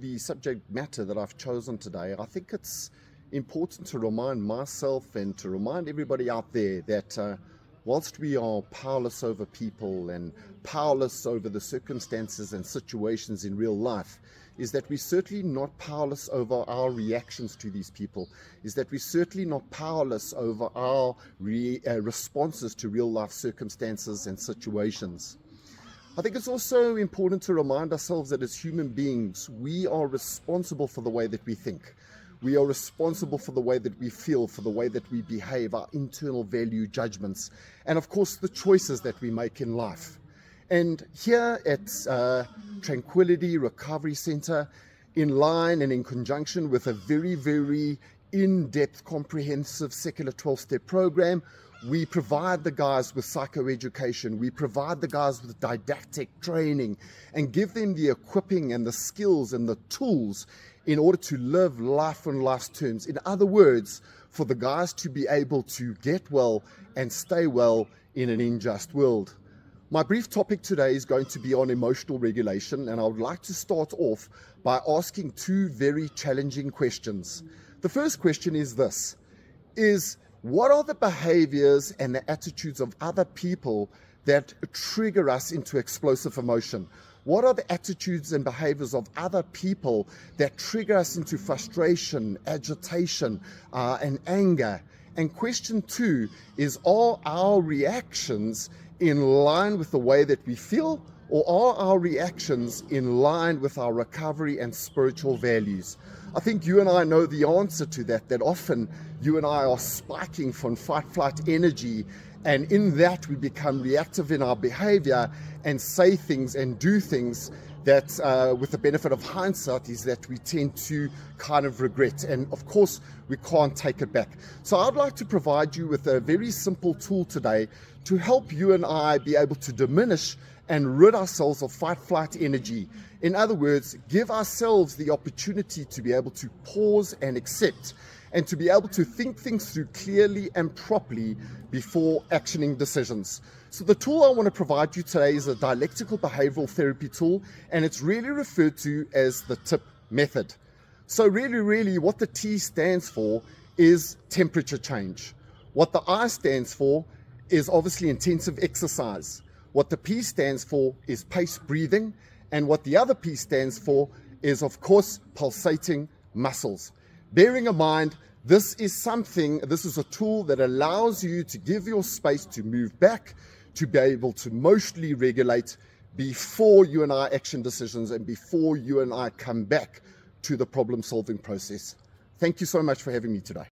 The subject matter that I've chosen today, I think it's important to remind myself and to remind everybody out there that whilst we are powerless over people and powerless over the circumstances and situations in real life, is that we're certainly not powerless over our reactions to these people, is that we're certainly not powerless over our responses to real life circumstances and situations. I think it's also important to remind ourselves that as human beings, we are responsible for the way that we think. We are responsible for the way that we feel, for the way that we behave, our internal value judgments, and of course the choices that we make in life. And here at Tranquility Recovery Center, in line and in conjunction with a very, very in-depth, comprehensive secular 12-step program, we provide the guys with psychoeducation, we provide the guys with didactic training and give them the equipping and the skills and the tools in order to live life on life's terms. In other words, for the guys to be able to get well and stay well in an unjust world. My brief topic today is going to be on emotional regulation, and I would like to start off by asking two very challenging questions. The first question is this, what are the behaviors and the attitudes of other people that trigger us into explosive emotion? What are the attitudes and behaviors of other people that trigger us into frustration, agitation, and anger? And question two is, are our reactions in line with the way that we feel, or are our reactions in line with our recovery and spiritual values? I think you and I know the answer to that often you and I are spiking from fight-flight energy, and in that we become reactive in our behavior and say things and do things that with the benefit of hindsight is that we tend to kind of regret, and of course we can't take it back. So I'd like to provide you with a very simple tool today to help you and I be able to diminish and rid ourselves of fight-flight energy. In other words, give ourselves the opportunity to be able to pause and accept, and to be able to think things through clearly and properly before actioning decisions. So the tool I want to provide you today is a dialectical behavioral therapy tool, and it's really referred to as the TIP method. So really what the T stands for is temperature change. What the I stands for is obviously intensive exercise. What the P stands for is paced breathing, and what the other P stands for is, of course, pulsating muscles. Bearing in mind, this is a tool that allows you to give your space to move back, to be able to emotionally regulate before you and I action decisions and before you and I come back to the problem-solving process. Thank you so much for having me today.